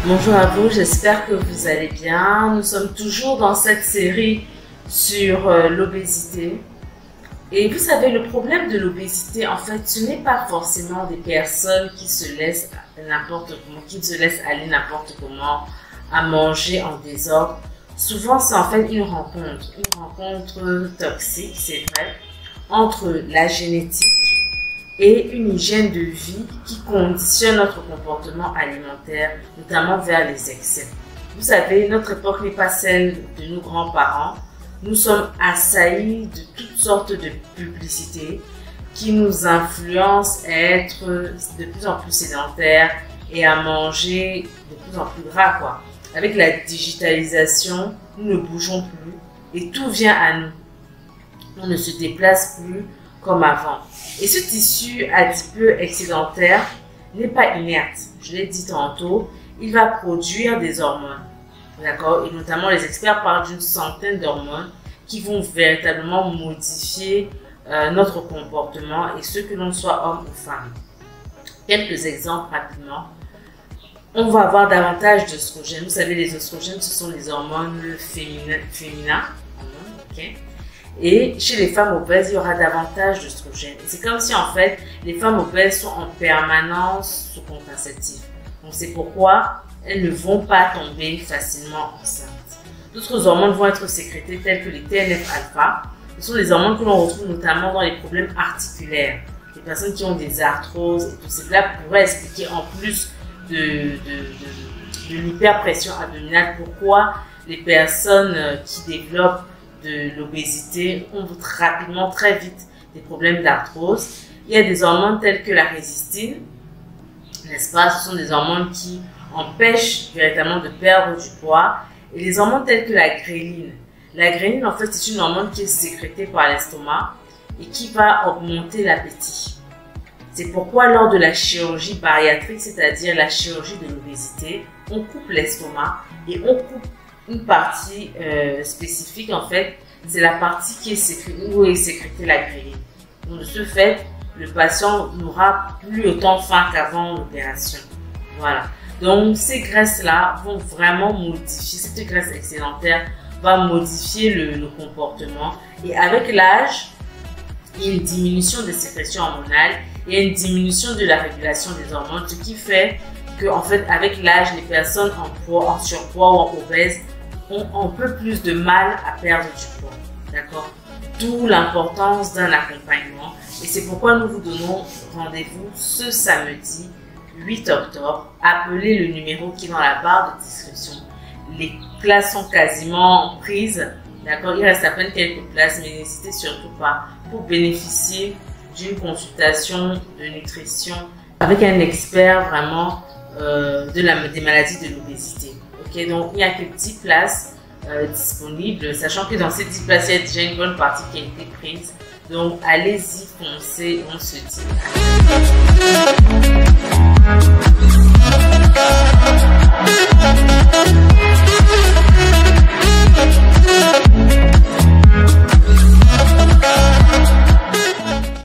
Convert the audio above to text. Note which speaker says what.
Speaker 1: Bonjour à vous, j'espère que vous allez bien. Nous sommes toujours dans cette série sur l'obésité. Et vous savez, le problème de l'obésité, en fait, ce n'est pas forcément des personnes qui se laissent aller n'importe comment, à manger en désordre. Souvent, c'est en fait une rencontre toxique, c'est vrai, entre la génétique et une hygiène de vie qui conditionne notre comportement alimentaire, notamment vers les excès. Vous savez, notre époque n'est pas celle de nos grands-parents. Nous sommes assaillis de toutes sortes de publicités qui nous influencent à être de plus en plus sédentaires et à manger de plus en plus gras, quoi. Avec la digitalisation, nous ne bougeons plus et tout vient à nous. On ne se déplace plus comme avant. Et ce tissu adipeux excédentaire n'est pas inerte. Je l'ai dit tantôt, il va produire des hormones. D'accord? Et notamment, les experts parlent d'une centaine d'hormones qui vont véritablement modifier notre comportement, et ce que l'on soit homme ou femme. Quelques exemples rapidement. On va avoir davantage d'œstrogènes. Vous savez, les œstrogènes, ce sont les hormones féminins. Okay? Et chez les femmes obèses, il y aura davantage d'œstrogènes. C'est comme si, en fait, les femmes obèses sont en permanence sous contraceptif. Donc, c'est pourquoi elles ne vont pas tomber facilement enceintes. D'autres hormones vont être sécrétées, telles que les TNF-alpha. Ce sont des hormones que l'on retrouve notamment dans les problèmes articulaires. Les personnes qui ont des arthroses et tout cela pourrait expliquer, en plus de l'hyperpression abdominale, pourquoi les personnes qui développent de l'obésité ont rapidement, très vite, des problèmes d'arthrose. Il y a des hormones telles que la résistine, n'est-ce pas? Ce sont des hormones qui empêchent véritablement de perdre du poids. Et les hormones telles que la gréline. La gréline, en fait, c'est une hormone qui est sécrétée par l'estomac et qui va augmenter l'appétit. C'est pourquoi lors de la chirurgie bariatrique, c'est-à-dire la chirurgie de l'obésité, on coupe l'estomac et on coupe une partie spécifique, en fait, c'est la partie qui est sécrétée, où est sécrétée la gréline. Donc, de ce fait, le patient n'aura plus autant faim qu'avant l'opération. Voilà. Donc, ces graisses-là vont vraiment modifier, cette graisse excédentaire va modifier le comportement. Et avec l'âge, il y a une diminution des sécrétions hormonales, il y a une diminution de la régulation des hormones, ce qui fait que, en fait, avec l'âge, les personnes en surpoids ou en obèses ont un peu plus de mal à perdre du poids. D'accord? D'où l'importance d'un accompagnement. Et c'est pourquoi nous vous donnons rendez-vous ce samedi 8 octobre. Appelez le numéro qui est dans la barre de description. Les places sont quasiment prises. D'accord? Il reste à peine quelques places, mais n'hésitez surtout pas pour bénéficier d'une consultation de nutrition avec un expert vraiment des maladies de l'obésité. Ok? Donc, il n'y a que 10 places disponibles, sachant que dans ces 10 places, il y a déjà une bonne partie qui a été prise. Donc, allez-y, foncez, on se dit.